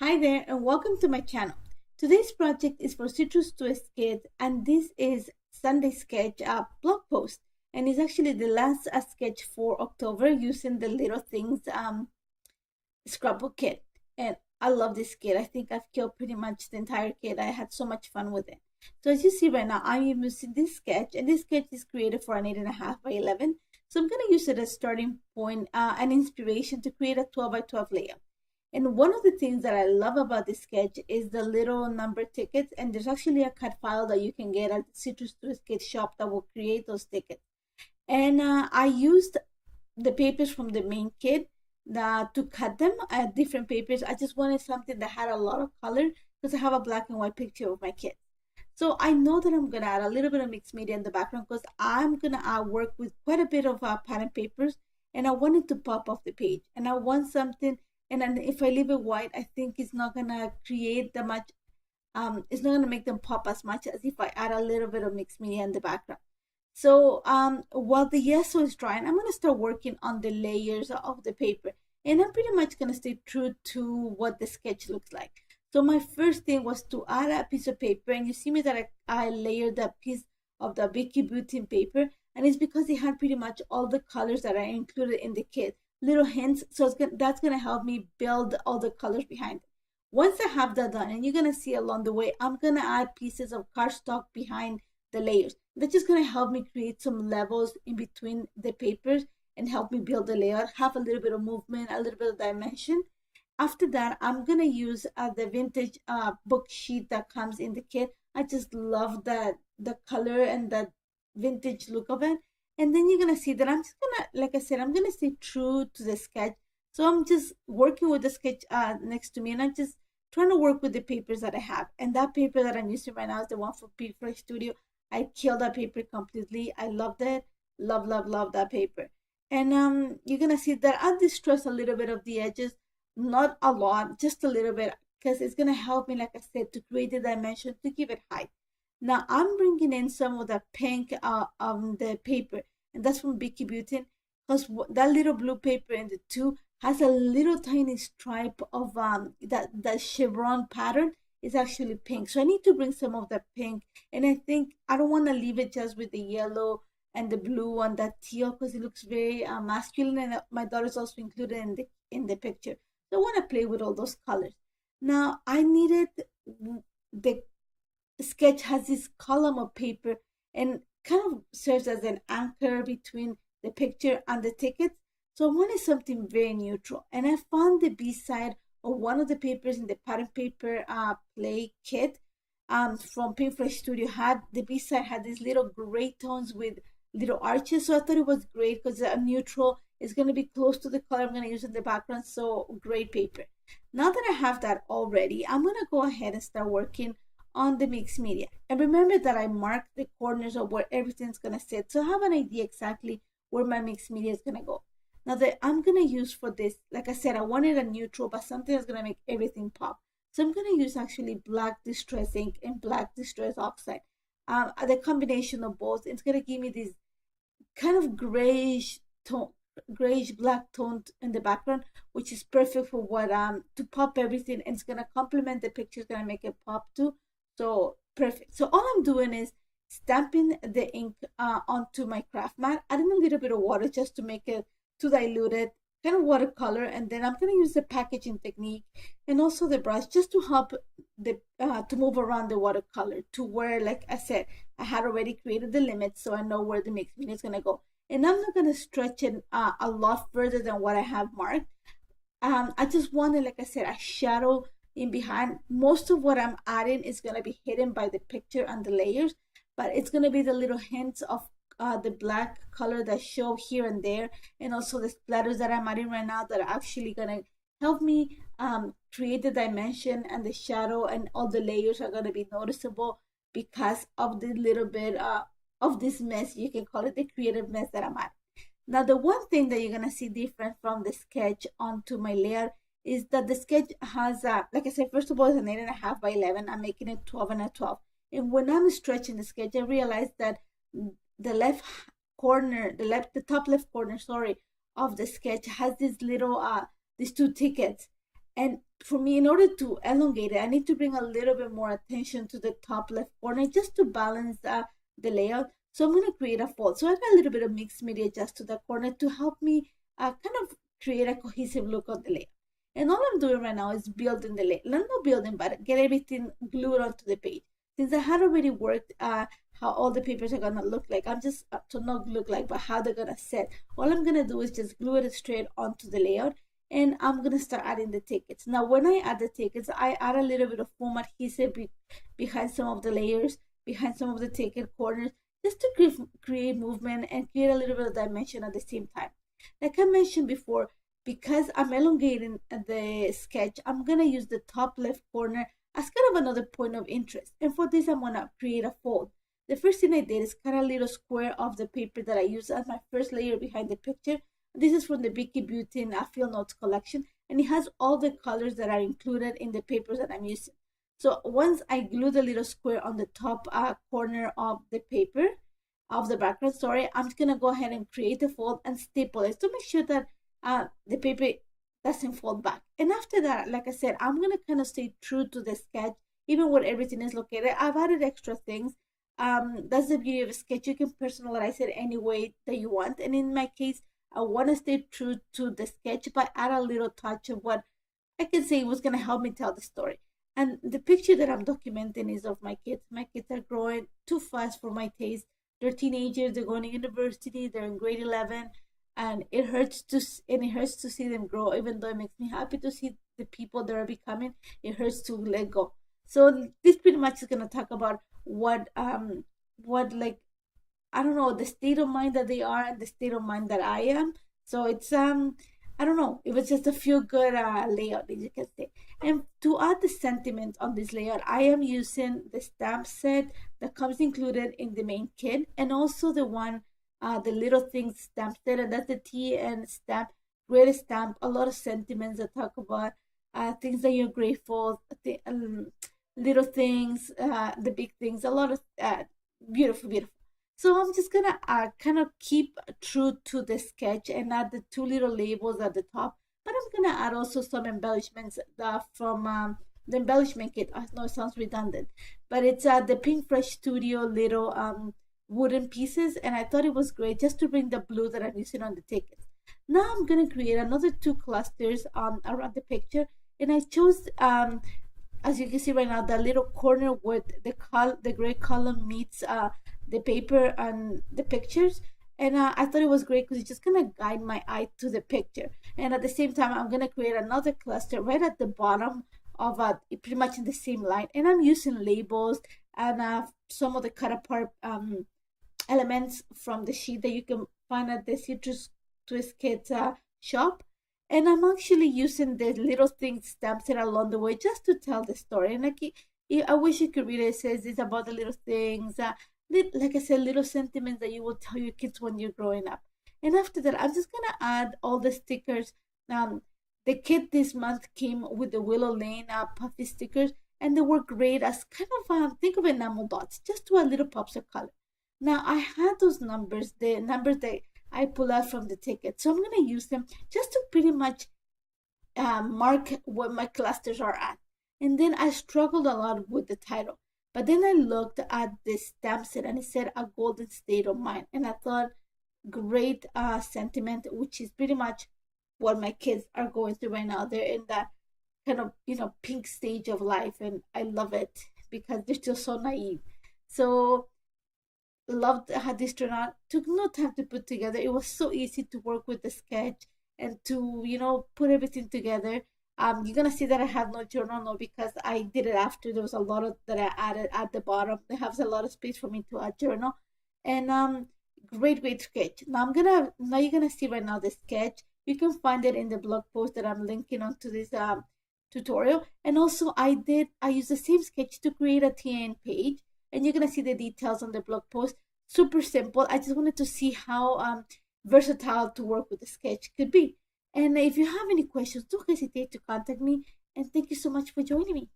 Hi there and welcome to my channel. Today's project is for Citrus Twist Kids and this is Sunday Sketch blog post and it's actually the last sketch for October using the Little Things scrapbook kit. And I love this kit. I think I've killed pretty much the entire kit. I had so much fun with it. So as you see right now, I'm using this sketch and this sketch is created for an 8.5 by 11. So I'm going to use it as starting point and inspiration to create a 12 by 12 layout. And one of the things that I love about this sketch is the little number tickets. And there's actually a cut file that you can get at the Citrus Twist Kit shop that will create those tickets. And I used the papers from the main kit to cut them at different papers. I just wanted something that had a lot of color because I have a black and white picture of my kids. So I know that I'm going to add a little bit of mixed media in the background because I'm going to work with quite a bit of pattern papers. And I want it to pop off the page. And I want something. And then if I leave it white, I think it's not gonna create that much, it's not gonna make them pop as much as if I add a little bit of mixed media in the background. So while the yeso is drying, I'm gonna start working on the layers of the paper. And I'm pretty much gonna stay true to what the sketch looks like. So my first thing was to add a piece of paper, and you see me that I layered that piece of the Vicky Button paper, and it's because it had pretty much all the colors that I included in the kit. Little hints, so that's going to help me build all the colors behind it. Once I have that done, and you're going to see along the way, I'm going to add pieces of cardstock behind the layers. That's just going to help me create some levels in between the papers and help me build the layout, have a little bit of movement, a little bit of dimension. After that, I'm going to use the vintage book sheet that comes in the kit. I just love the color and the vintage look of it. And then you're going to see that I'm just going to, like I said, I'm going to stay true to the sketch. So I'm just working with the sketch next to me, and I'm just trying to work with the papers that I have. And that paper that I'm using right now is the one for Pink Fresh Studio. I killed that paper completely. I loved it. Love, love, love that paper. And you're going to see that I distress a little bit of the edges. Not a lot, just a little bit, because it's going to help me, like I said, to create the dimension, to give it height. Now I'm bringing in some of the pink on the paper, and that's from Vicky Button, because that little blue paper in the two has a little tiny stripe of that chevron pattern is actually pink. So I need to bring some of the pink, and I think I don't want to leave it just with the yellow and the blue and that teal because it looks very masculine, and my daughter's also included in the picture. So I want to play with all those colors. Now I needed the sketch has this column of paper and kind of serves as an anchor between the picture and the tickets. So I wanted something very neutral, and I found the B-side of one of the papers in the pattern paper play kit from Pink Fresh Studio. Had the B-side had these little gray tones with little arches, so I thought it was great because a neutral is going to be close to the color I'm going to use in the background. So great paper. Now that I have that already, I'm going to go ahead and start working on the mixed media. And remember that I marked the corners of where everything's going to sit, so I have an idea exactly where my mixed media is going to go. Now that I'm going to use for this, like I said, I wanted a neutral, but something that's going to make everything pop. So I'm going to use actually black distress ink and black distress oxide. The combination of both, it's going to give me this kind of grayish tone, grayish black tone in the background, which is perfect for what to pop everything, and it's going to complement the picture, it's going to make it pop too. So perfect. So all I'm doing is stamping the ink onto my craft mat, adding a little bit of water just to make it to dilute it, kind of watercolor, and then I'm going to use the packaging technique and also the brush just to help the to move around the watercolor to where, like I said, I had already created the limits, so I know where the mixed media is going to go. And I'm not going to stretch it a lot further than what I have marked. I just wanted, like I said, a shadow in behind. Most of what I'm adding is going to be hidden by the picture and the layers, but it's going to be the little hints of the black color that show here and there, and also the splatters that I'm adding right now that are actually going to help me create the dimension and the shadow, and all the layers are going to be noticeable because of the little bit of this mess, you can call it the creative mess that I'm adding. Now the one thing that you're going to see different from the sketch onto my layer is that the sketch has, like I said, first of all, it's an 8.5 by 11. I'm making it 12 and a 12. And when I'm stretching the sketch, I realized that the left corner, the top left corner, sorry, of the sketch has this little, these two tickets. And for me, in order to elongate it, I need to bring a little bit more attention to the top left corner just to balance the layout. So I'm going to create a fold. So I got a little bit of mixed media just to the corner to help me kind of create a cohesive look on the layout. And all I'm doing right now is building the layout. Not building, but get everything glued onto the page. Since I had already worked how all the papers are going to look like, I'm just, to not look like, but how they're going to set. All I'm going to do is just glue it straight onto the layout. And I'm going to start adding the tickets. Now, when I add the tickets, I add a little bit of foam adhesive behind some of the layers, behind some of the ticket corners, just to create movement and create a little bit of dimension at the same time. Like I mentioned before, because I'm elongating the sketch, I'm going to use the top left corner as kind of another point of interest. And for this, I'm going to create a fold. The first thing I did is cut a little square of the paper that I used as my first layer behind the picture. This is from the Vicky Beauty Field Notes collection, and it has all the colors that are included in the papers that I'm using. So once I glue the little square on the top corner of the paper, of the background, I'm just gonna go ahead and create a fold and staple it to make sure that the paper doesn't fold back. And after that, like I said, I'm gonna kind of stay true to the sketch, even where everything is located. I've added extra things. That's the beauty of a sketch. You can personalize it any way that you want. And in my case, I want to stay true to the sketch, but add a little touch of what I can say was going to help me tell the story. And the picture that I'm documenting is of my kids. My kids are growing too fast for my taste. They're teenagers. They're going to university. They're in grade 11, and it hurts to see them grow. Even though it makes me happy to see the people they are becoming, it hurts to let go. So this pretty much is going to talk about what like, I don't know, the state of mind that they are and the state of mind that I am. So it's I don't know, it was just a feel good layout, as you can say. And to add the sentiment on this layout, I am using the stamp set that comes included in the main kit, and also the one, the Little Things stamp set, and that's the TN stamp, great stamp, a lot of sentiments that talk about things that you're grateful, little things, the big things, a lot of beautiful. So I'm just gonna kind of keep true to the sketch and add the two little labels at the top, but I'm gonna add also some embellishments from the embellishment kit. I know it sounds redundant, but it's the Pink Fresh Studio little wooden pieces, and I thought it was great just to bring the blue that I'm using on the tickets. Now I'm gonna create another two clusters around the picture, and I chose as you can see right now, the little corner where the gray column meets the paper and the pictures. And I thought it was great because it's just going to guide my eye to the picture. And at the same time, I'm going to create another cluster right at the bottom of pretty much in the same line. And I'm using labels and some of the cut apart elements from the sheet that you can find at the Citrus Twist Kit shop. And I'm actually using the Little Things stamp set along the way just to tell the story. And I wish you could read it. It says it's about the little things, like I said, little sentiments that you will tell your kids when you're growing up. And after that, I'm just gonna add all the stickers. The kit this month came with the Willow Lane puffy stickers, and they were great as kind of think of enamel dots, just to a little pops of color. Now I had those numbers, the numbers that I pull out from the ticket. So I'm going to use them just to pretty much mark what my clusters are at. And then I struggled a lot with the title. But then I looked at this stamp set and it said a golden state of mind. And I thought, great sentiment, which is pretty much what my kids are going through right now. They're in that kind of, pink stage of life. And I love it because they're still so naive. So loved how this turned out. Took no time to put together. It was so easy to work with the sketch and to put everything together. You're gonna see that I have no journal now because I did it after. There was a lot of that I added at the bottom. It has a lot of space for me to add journal. And great sketch. Now you're gonna see right now the sketch. You can find it in the blog post that I'm linking onto this tutorial. And also I used the same sketch to create a TN page. And you're going to see the details on the blog post. Super simple. I just wanted to see how versatile to work with the sketch could be. And if you have any questions, don't hesitate to contact me. And thank you so much for joining me.